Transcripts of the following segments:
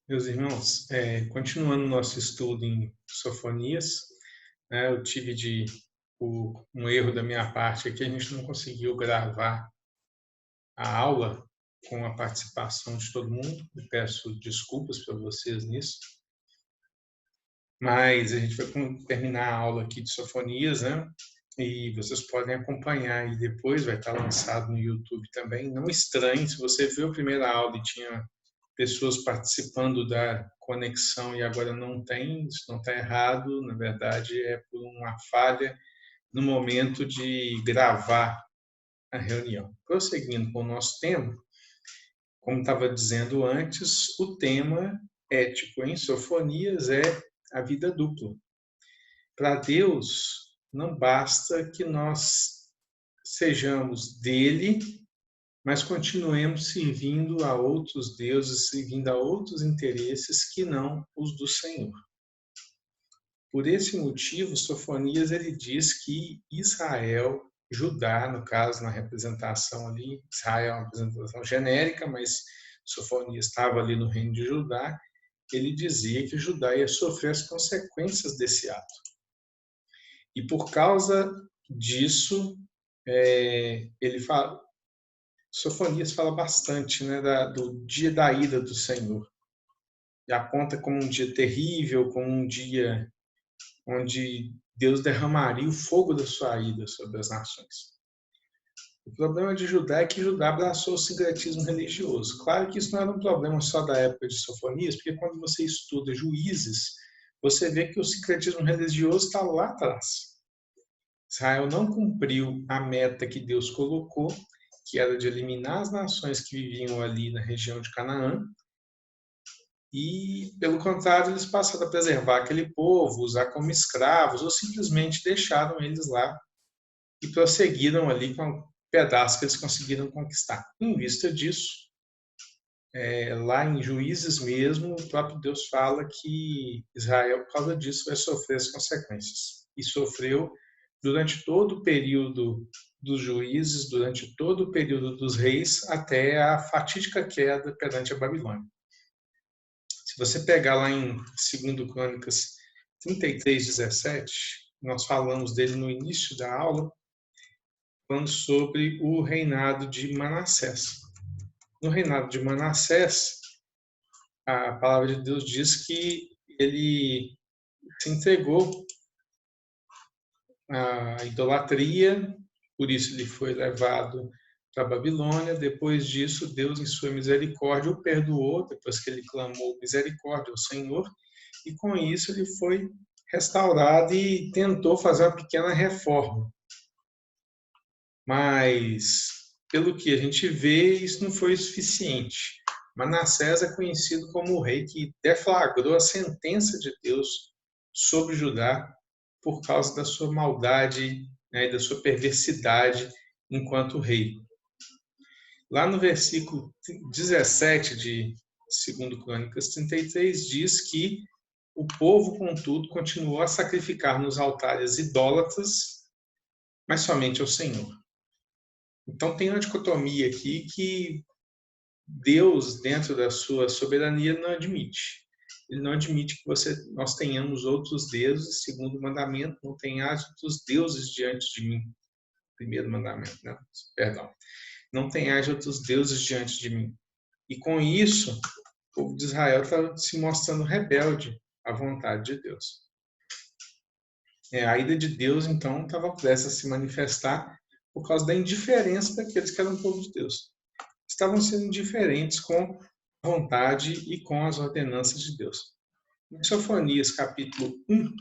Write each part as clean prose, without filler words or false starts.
Meus irmãos, continuando nosso estudo em Sofonias, né, por um erro da minha parte aqui, a gente não conseguiu gravar a aula com a participação de todo mundo. Eu peço desculpas para vocês nisso, mas a gente vai terminar a aula aqui de Sofonias, né? E vocês podem acompanhar e depois vai estar lançado no YouTube também. Não estranhe, se você viu a primeira aula e tinha pessoas participando da conexão e agora não tem, isso não está errado, na verdade é por uma falha no momento de gravar a reunião. Prosseguindo com o nosso tema, como estava dizendo antes, o tema ético em Sofonias é a vida dupla. Para Deus, não basta que nós sejamos dele, mas continuemos servindo a outros deuses, servindo a outros interesses que não os do Senhor. Por esse motivo, Sofonias ele diz que Israel, Judá, no caso, na representação ali, Israel é uma representação genérica, mas Sofonias estava ali no reino de Judá, ele dizia que Judá ia sofrer as consequências desse ato. E por causa disso, ele fala, Sofonias fala bastante, né, do dia da ira do Senhor. E aponta como um dia terrível, como um dia onde Deus derramaria o fogo da sua ira sobre as nações. O problema de Judá é que Judá abraçou o sincretismo religioso. Claro que isso não era um problema só da época de Sofonias, porque quando você estuda Juízes, você vê que o sincretismo religioso está lá atrás. Israel não cumpriu a meta que Deus colocou, que era de eliminar as nações que viviam ali na região de Canaã, e, pelo contrário, eles passaram a preservar aquele povo, usar como escravos, ou simplesmente deixaram eles lá e prosseguiram ali com o pedaço que eles conseguiram conquistar. Em vista disso, lá em Juízes mesmo, o próprio Deus fala que Israel, por causa disso, vai sofrer as consequências. E sofreu durante todo o período dos juízes, durante todo o período dos reis, até a fatídica queda perante a Babilônia. Se você pegar lá em 2 Crônicas 33:17, nós falamos dele no início da aula, falando sobre o reinado de Manassés. No reinado de Manassés, a palavra de Deus diz que ele se entregou à idolatria, por isso ele foi levado para a Babilônia. Depois disso, Deus, em sua misericórdia, o perdoou, depois que ele clamou misericórdia ao Senhor, e com isso ele foi restaurado e tentou fazer uma pequena reforma. Mas, pelo que a gente vê, isso não foi suficiente. Manassés é conhecido como o rei que deflagrou a sentença de Deus sobre Judá por causa da sua maldade, né, e da sua perversidade enquanto rei. Lá no versículo 17 de 2 Crônicas 33, diz que o povo, contudo, continuou a sacrificar nos altares idólatras, mas somente ao Senhor. Então tem uma dicotomia aqui que Deus, dentro da sua soberania, não admite. Ele não admite que nós tenhamos outros deuses, segundo o mandamento, não tenhas outros deuses diante de mim. Primeiro mandamento, né? Perdão. Não tenhas outros deuses diante de mim. E com isso, o povo de Israel está se mostrando rebelde à vontade de Deus. A ira de Deus, então, estava prestes a se manifestar por causa da indiferença daqueles que eram o povo de Deus. Estavam sendo indiferentes com a vontade e com as ordenanças de Deus. Em Sofonias, capítulo 1,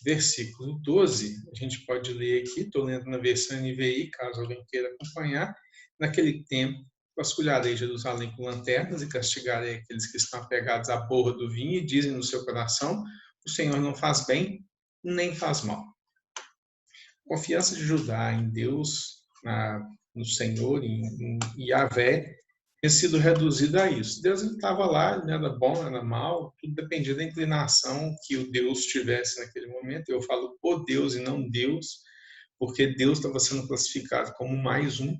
versículo 12, a gente pode ler aqui, estou lendo na versão NVI, caso alguém queira acompanhar. Naquele tempo, vasculharei Jerusalém com lanternas e castigarei aqueles que estão apegados à borra do vinho e dizem no seu coração, o Senhor não faz bem, nem faz mal. A confiança de Judá em Deus, no Senhor, em Yahvé, tinha sido reduzida a isso. Deus estava lá, ele não era bom, não era mal, tudo dependia da inclinação que o Deus tivesse naquele momento. Eu falo o Deus e não Deus, porque Deus estava sendo classificado como mais um.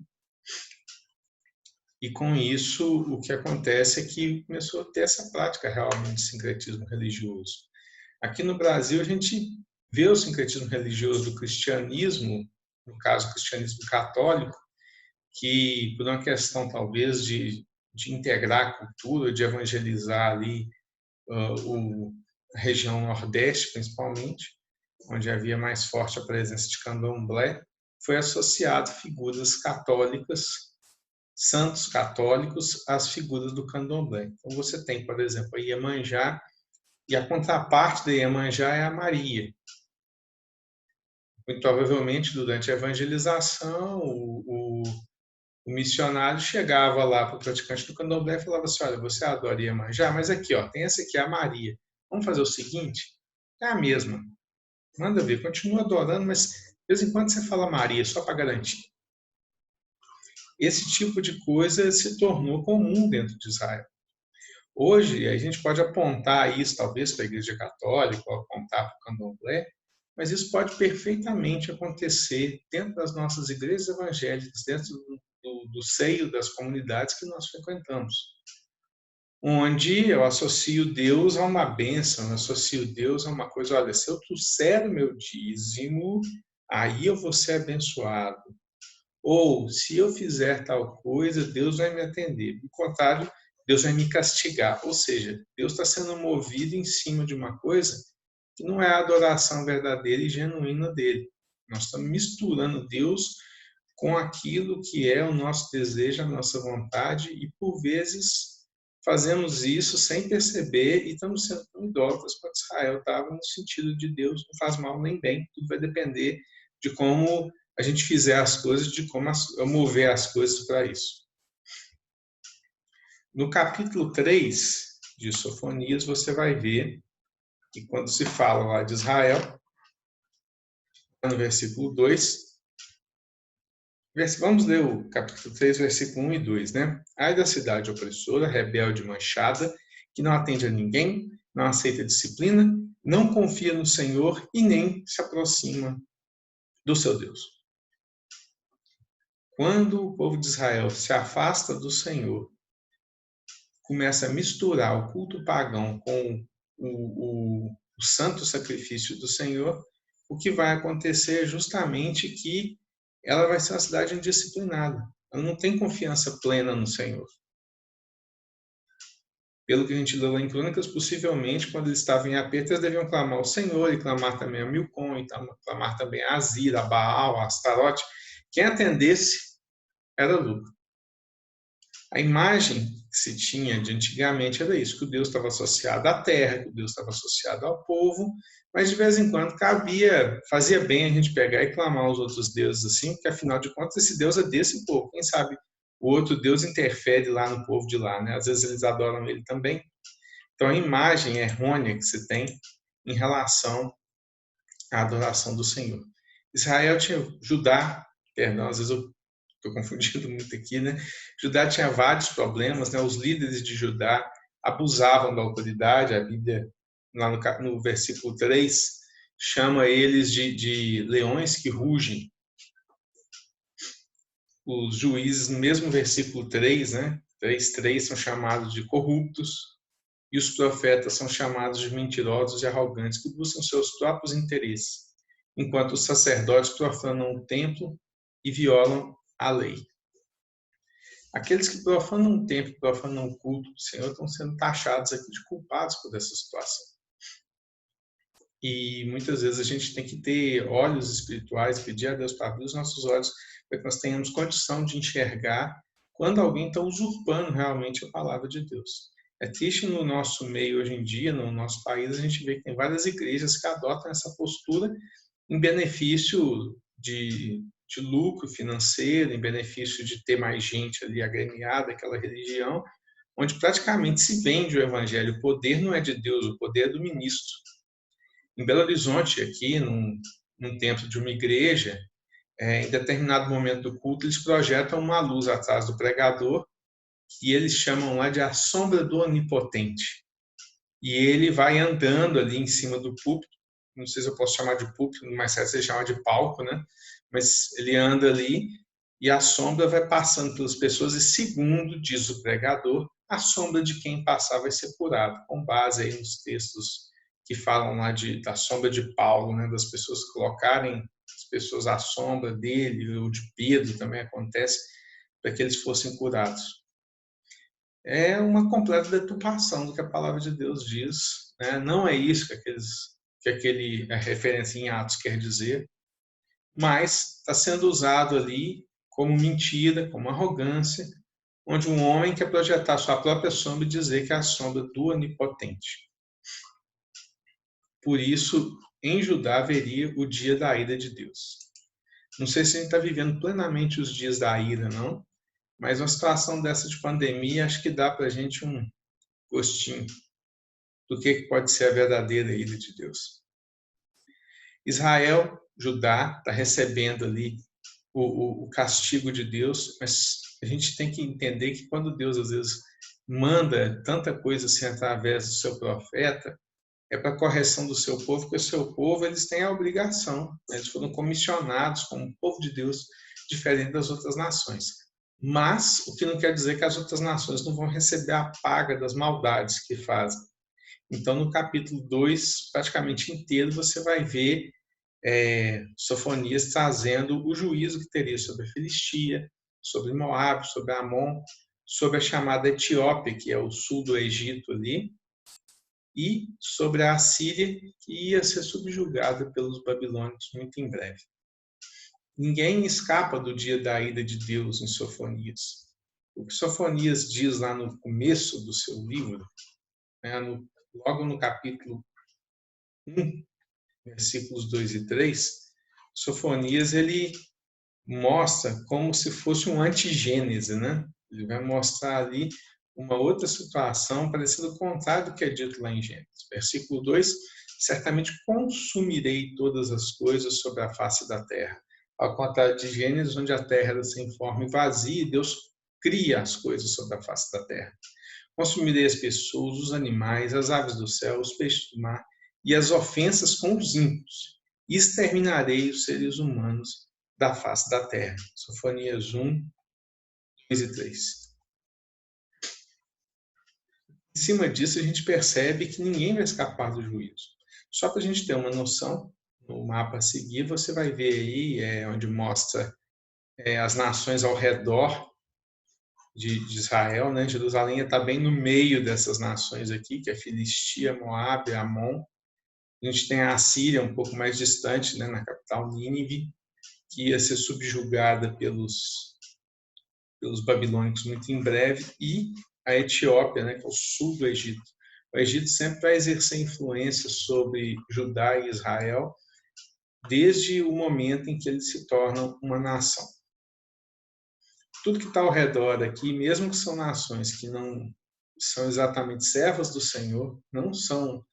E com isso, o que acontece é que começou a ter essa prática realmente de sincretismo religioso. Aqui no Brasil, a gente vê o sincretismo religioso do cristianismo, no caso, o cristianismo católico, que por uma questão talvez de integrar a cultura, de evangelizar ali a região Nordeste, principalmente, onde havia mais forte a presença de candomblé, foi associado figuras católicas, santos católicos, às figuras do candomblé. Então você tem, por exemplo, a Iemanjá, e a contraparte da Iemanjá é a Maria. Muito provavelmente, durante a evangelização, o missionário chegava lá para o praticante do candomblé e falava assim, olha, você adora Iemanjá, mas aqui, ó, tem essa aqui, a Maria. Vamos fazer o seguinte? É a mesma. Manda ver, continua adorando, mas de vez em quando você fala Maria, só para garantir. Esse tipo de coisa se tornou comum dentro de Israel. Hoje, a gente pode apontar isso, talvez, para a Igreja Católica, ou apontar para o candomblé, mas isso pode perfeitamente acontecer dentro das nossas igrejas evangélicas, dentro do seio das comunidades que nós frequentamos, onde eu associo Deus a uma bênção, eu associo Deus a uma coisa, olha, se eu trouxer o meu dízimo, aí eu vou ser abençoado. Ou, se eu fizer tal coisa, Deus vai me atender. Do contrário, Deus vai me castigar. Ou seja, Deus está sendo movido em cima de uma coisa que não é a adoração verdadeira e genuína dele. Nós estamos misturando Deus com aquilo que é o nosso desejo, a nossa vontade, e por vezes fazemos isso sem perceber e estamos sendo idólatras quando Israel estava no sentido de Deus não faz mal nem bem, tudo vai depender de como a gente fizer as coisas, de como mover as coisas para isso. No capítulo 3 de Sofonias, você vai ver que quando se fala lá de Israel, no versículo 2, vamos ler o capítulo 3, versículo 1 e 2, né? Ai da cidade opressora, rebelde, manchada, que não atende a ninguém, não aceita disciplina, não confia no Senhor e nem se aproxima do seu Deus. Quando o povo de Israel se afasta do Senhor, começa a misturar o culto pagão com o santo sacrifício do Senhor, o que vai acontecer é justamente que ela vai ser uma cidade indisciplinada. Ela não tem confiança plena no Senhor. Pelo que a gente leu lá em Crônicas, possivelmente, quando eles estavam em aperto, eles deviam clamar ao Senhor, e clamar também a Milcom, e clamar também a Azira, a Baal, a Astarote. Quem atendesse era lucro. A imagem que se tinha de antigamente era isso, que o Deus estava associado à terra, que o Deus estava associado ao povo, mas de vez em quando fazia bem a gente pegar e clamar aos outros deuses assim, porque afinal de contas esse Deus é desse povo, quem sabe o outro Deus interfere lá no povo de lá, né? Às vezes eles adoram ele também. Então a imagem errônea que se tem em relação à adoração do Senhor. Israel tinha Judá, perdão, às vezes eu estou confundindo muito aqui, né? Judá tinha vários problemas, né? Os líderes de Judá abusavam da autoridade, a Bíblia, lá no versículo 3, chama eles de leões que rugem. Os juízes, no mesmo versículo 3, né? 3:3, são chamados de corruptos, e os profetas são chamados de mentirosos e arrogantes, que buscam seus próprios interesses, enquanto os sacerdotes profanam o templo e violam a lei. Aqueles que profanam o templo, profanam o culto do Senhor, estão sendo taxados aqui de culpados por essa situação. E muitas vezes a gente tem que ter olhos espirituais, pedir a Deus para abrir os nossos olhos, para que nós tenhamos condição de enxergar quando alguém está usurpando realmente a palavra de Deus. É triste no nosso meio hoje em dia, no nosso país, a gente vê que tem várias igrejas que adotam essa postura em benefício de lucro financeiro, em benefício de ter mais gente ali agremiada àquela religião, onde praticamente se vende o evangelho. O poder não é de Deus, o poder é do ministro. Em Belo Horizonte, aqui, num templo de uma igreja, em determinado momento do culto, eles projetam uma luz atrás do pregador, que eles chamam lá de a sombra do onipotente. E ele vai andando ali em cima do púlpito, não sei se eu posso chamar de púlpito, mas você chama de palco, né? Mas ele anda ali e a sombra vai passando pelas pessoas e, segundo diz o pregador, a sombra de quem passar vai ser curado, com base aí nos textos que falam lá da sombra de Paulo, né, das pessoas colocarem as pessoas à sombra dele, ou de Pedro também acontece, para que eles fossem curados. É uma completa deturpação do que a palavra de Deus diz, né? Não é isso que aquele a referência em Atos quer dizer, mas está sendo usado ali como mentira, como arrogância, onde um homem quer projetar sua própria sombra e dizer que é a sombra do Onipotente. Por isso, em Judá haveria o dia da ira de Deus. Não sei se a gente está vivendo plenamente os dias da ira, não, mas uma situação dessa de pandemia, acho que dá para a gente um gostinho do que pode ser a verdadeira ira de Deus. Israel, Judá, está recebendo ali o castigo de Deus, mas a gente tem que entender que quando Deus às vezes manda tanta coisa assim através do seu profeta, é para a correção do seu povo, porque o seu povo eles têm a obrigação, né? Eles foram comissionados como povo de Deus, diferente das outras nações. Mas o que não quer dizer que as outras nações não vão receber a paga das maldades que fazem. Então, no capítulo 2, praticamente inteiro, você vai ver Sofonias trazendo o juízo que teria sobre a Filistia, sobre Moab, sobre Amon, sobre a chamada Etiópia, que é o sul do Egito ali, e sobre a Assíria, que ia ser subjugada pelos babilônios muito em breve. Ninguém escapa do dia da ira de Deus em Sofonias. O que Sofonias diz lá no começo do seu livro, né, logo no capítulo 1, versículos 2 e 3, Sofonias ele mostra como se fosse um antigênese, né? Ele vai mostrar ali uma outra situação parecida com o contrário do que é dito lá em Gênesis. Versículo 2, certamente consumirei todas as coisas sobre a face da terra. Ao contrário de Gênesis, onde a terra era sem forma e vazia, e Deus cria as coisas sobre a face da terra. Consumirei as pessoas, os animais, as aves do céu, os peixes do mar e as ofensas com os ímpios. E exterminarei os seres humanos da face da terra. Sofonias 1, 2 e 3. Em cima disso, a gente percebe que ninguém vai escapar do juízo. Só para a gente ter uma noção, no mapa a seguir, você vai ver aí onde mostra as nações ao redor de Israel, né? Jerusalém está bem no meio dessas nações aqui, que é Filistia, Moab, Amon. A gente tem a Assíria um pouco mais distante, né, na capital Nínive, que ia ser subjugada pelos babilônicos muito em breve, e a Etiópia, né, que é o sul do Egito. O Egito sempre vai exercer influência sobre Judá e Israel desde o momento em que eles se tornam uma nação. Tudo que está ao redor aqui, mesmo que são nações que não são exatamente servas do Senhor, não são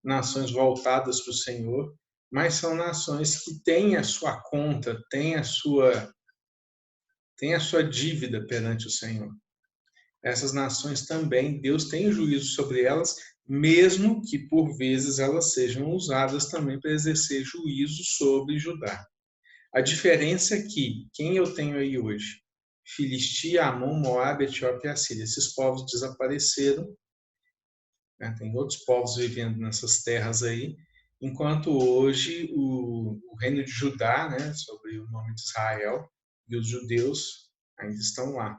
nações voltadas para o Senhor, mas são nações que têm a sua conta, têm a sua dívida perante o Senhor. Essas nações também, Deus tem juízo sobre elas, mesmo que por vezes elas sejam usadas também para exercer juízo sobre Judá. A diferença é que, quem eu tenho aí hoje? Filistia, Amon, Moab, Etiópia e Assíria. Esses povos desapareceram, né? Tem outros povos vivendo nessas terras aí, enquanto hoje o reino de Judá, né, sobre o nome de Israel, e os judeus ainda estão lá.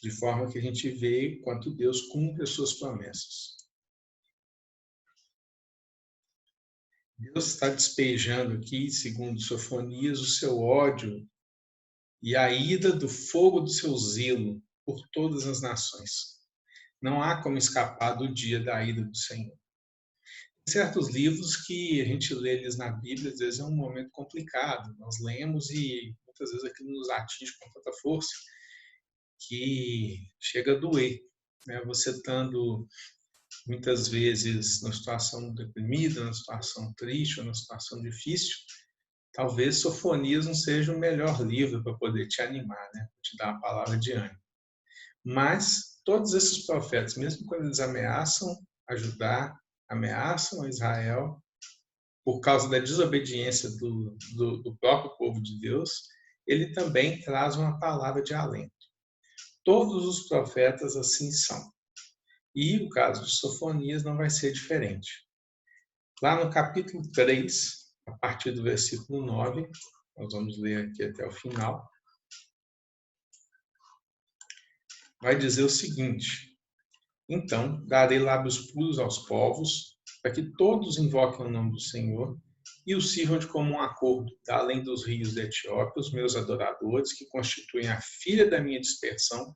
De forma que a gente vê quanto Deus cumpre as suas promessas. Deus está despejando aqui, segundo Sofonias, o seu ódio e a ira do fogo do seu zelo por todas as nações. Não há como escapar do dia da ira do Senhor. Tem certos livros que a gente lê eles na Bíblia, às vezes é um momento complicado. Nós lemos e muitas vezes aquilo nos atinge com tanta força que chega a doer, né? Você estando muitas vezes numa situação deprimida, numa situação triste, ou numa situação difícil, talvez Sofonias não seja o melhor livro para poder te animar, né? Te dar uma palavra de ânimo. Mas todos esses profetas, mesmo quando eles ameaçam ajudar, ameaçam a Israel, por causa da desobediência do próprio povo de Deus, ele também traz uma palavra de alento. Todos os profetas assim são. E o caso de Sofonias não vai ser diferente. Lá no capítulo 3, a partir do versículo 9, nós vamos ler aqui até o final, vai dizer o seguinte: então darei lábios puros aos povos, para que todos invoquem o nome do Senhor e o sirvam de comum acordo, além dos rios da Etiópia, os meus adoradores, que constituem a filha da minha dispersão,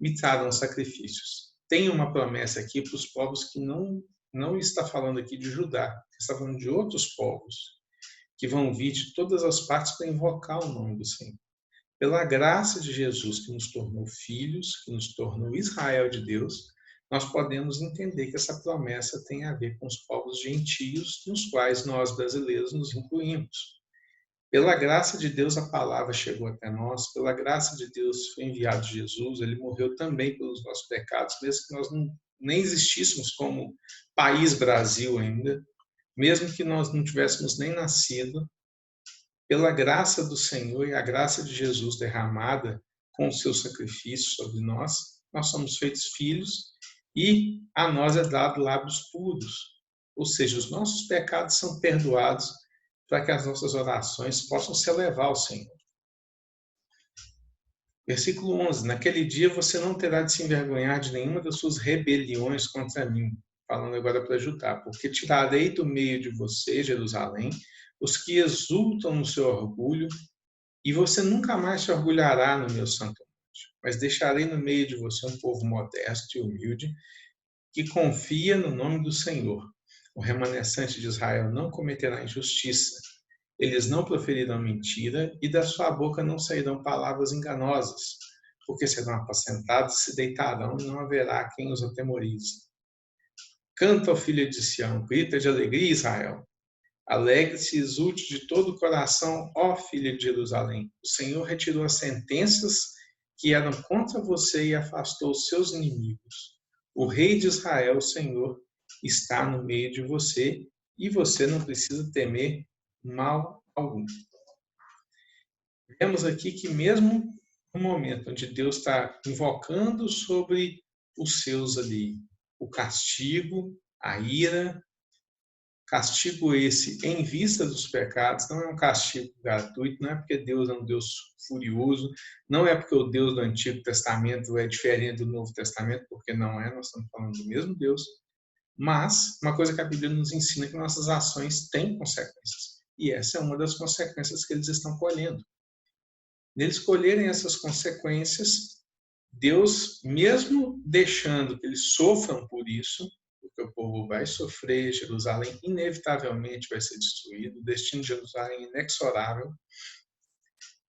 me trarão sacrifícios. Tem uma promessa aqui para os povos que não está falando aqui de Judá, está falando de outros povos, que vão vir de todas as partes para invocar o nome do Senhor. Pela graça de Jesus, que nos tornou filhos, que nos tornou Israel de Deus, nós podemos entender que essa promessa tem a ver com os povos gentios, nos quais nós brasileiros nos incluímos. Pela graça de Deus, a palavra chegou até nós. Pela graça de Deus, foi enviado Jesus. Ele morreu também pelos nossos pecados, mesmo que nós nem existíssemos como país Brasil ainda, mesmo que nós não tivéssemos nem nascido. Pela graça do Senhor e a graça de Jesus derramada com o seu sacrifício sobre nós, nós somos feitos filhos e a nós é dado lábios puros. Ou seja, os nossos pecados são perdoados para que as nossas orações possam se elevar ao Senhor. Versículo 11. Naquele dia você não terá de se envergonhar de nenhuma das suas rebeliões contra mim. Falando agora para Judá. Porque tirarei do meio de você, Jerusalém, os que exultam no seu orgulho, e você nunca mais se orgulhará no meu santo monte. Mas deixarei no meio de você um povo modesto e humilde, que confia no nome do Senhor. O remanescente de Israel não cometerá injustiça. Eles não proferirão mentira e da sua boca não sairão palavras enganosas, porque serão apacentados, se deitarão e não haverá quem os atemorize. Canta, ó filha de Sião, grita de alegria, Israel. Alegre-se e exulte de todo o coração, ó filha de Jerusalém. O Senhor retirou as sentenças que eram contra você e afastou os seus inimigos. O rei de Israel, o Senhor, está no meio de você e você não precisa temer mal algum. Vemos aqui que mesmo no momento onde Deus está invocando sobre os seus ali o castigo, a ira, castigo esse em vista dos pecados, não é um castigo gratuito, não é porque Deus é um Deus furioso, não é porque o Deus do Antigo Testamento é diferente do Novo Testamento, porque não é, nós estamos falando do mesmo Deus. Mas, uma coisa que a Bíblia nos ensina é que nossas ações têm consequências. E essa é uma das consequências que eles estão colhendo. Neles colherem essas consequências, Deus, mesmo deixando que eles sofram por isso, porque o povo vai sofrer, Jerusalém inevitavelmente vai ser destruído, o destino de Jerusalém é inexorável,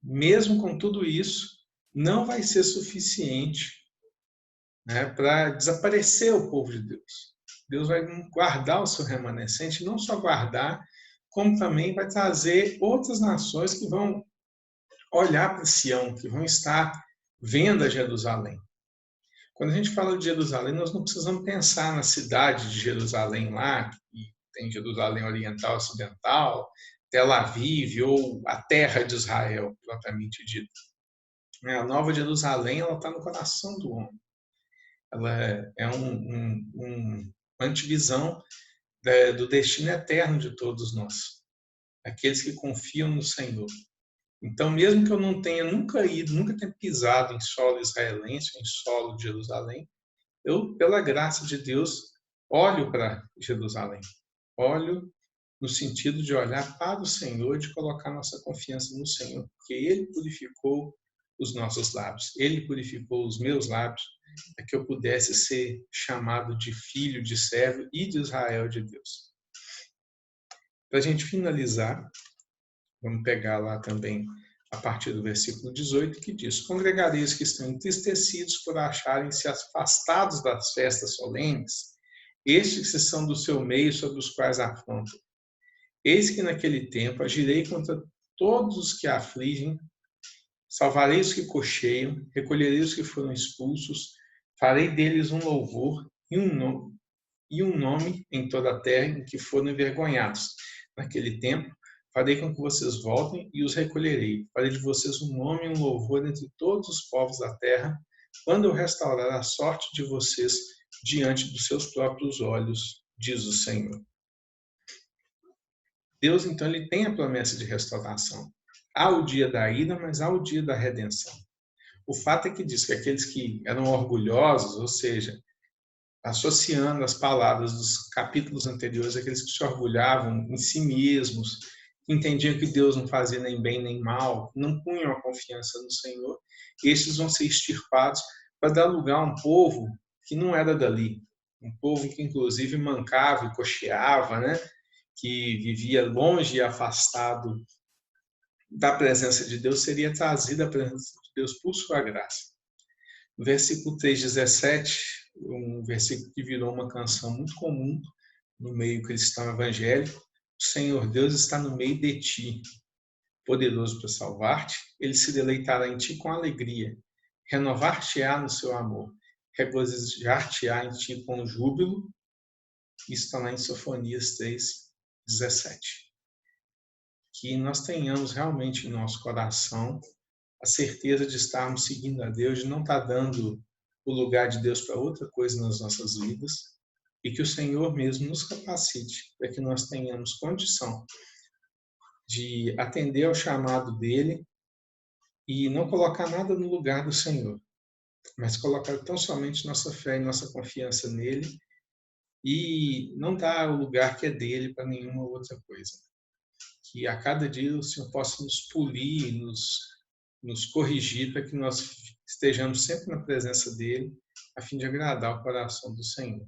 mesmo com tudo isso, não vai ser suficiente, né, para desaparecer o povo de Deus. Deus vai guardar o seu remanescente, não só guardar, como também vai trazer outras nações que vão olhar para Sião, que vão estar vendo a Jerusalém. Quando a gente fala de Jerusalém, nós não precisamos pensar na cidade de Jerusalém lá, que tem Jerusalém Oriental, Ocidental, Tel Aviv ou a terra de Israel, propriamente dito. A Nova Jerusalém está no coração do homem. Ela é uma antivisão do destino eterno de todos nós, aqueles que confiam no Senhor. Então, mesmo que eu não tenha nunca tenha pisado em solo israelense, em solo de Jerusalém, eu, pela graça de Deus, olho para Jerusalém. Olho no sentido de olhar para o Senhor, de colocar nossa confiança no Senhor, porque Ele purificou os nossos lábios, Ele purificou os meus lábios, para que eu pudesse ser chamado de filho, de servo e de Israel de Deus. Para a gente finalizar, vamos pegar lá também a partir do versículo 18, que diz: congregarei os que estão entristecidos por acharem-se afastados das festas solenes, estes que são do seu meio, sobre os quais afrontam. Eis que naquele tempo agirei contra todos os que afligem, salvarei os que cocheiam, recolherei os que foram expulsos, farei deles um louvor e um nome em toda a terra em que foram envergonhados. Naquele tempo, Farei com que vocês voltem e os recolherei. Farei de vocês um nome e um louvor entre todos os povos da terra, quando eu restaurar a sorte de vocês diante dos seus próprios olhos, diz o Senhor. Deus, então, ele tem a promessa de restauração. Há o dia da ira, mas há o dia da redenção. O fato é que diz que aqueles que eram orgulhosos, ou seja, associando as palavras dos capítulos anteriores, aqueles que se orgulhavam em si mesmos, que entendiam que Deus não fazia nem bem nem mal, não punham a confiança no Senhor, estes vão ser extirpados para dar lugar a um povo que não era dali, um povo que inclusive mancava e cocheava, né? Que vivia longe e afastado da presença de Deus, seria trazida à presença de Deus por sua graça. No versículo 3:17, um versículo que virou uma canção muito comum no meio cristão evangélico: o Senhor Deus está no meio de ti, poderoso para salvar-te, ele se deleitará em ti com alegria, renovar-te-á no seu amor, regozijar-te-á em ti com júbilo. Isso está lá em Sofonias 3:17. Que nós tenhamos realmente em nosso coração a certeza de estarmos seguindo a Deus, de não estar dando o lugar de Deus para outra coisa nas nossas vidas, e que o Senhor mesmo nos capacite para que nós tenhamos condição de atender ao chamado dele e não colocar nada no lugar do Senhor, mas colocar tão somente nossa fé e nossa confiança nele e não dar o lugar que é dele para nenhuma outra coisa. Que a cada dia o Senhor possa nos polir, nos corrigir para que nós estejamos sempre na presença dele, a fim de agradar o coração do Senhor.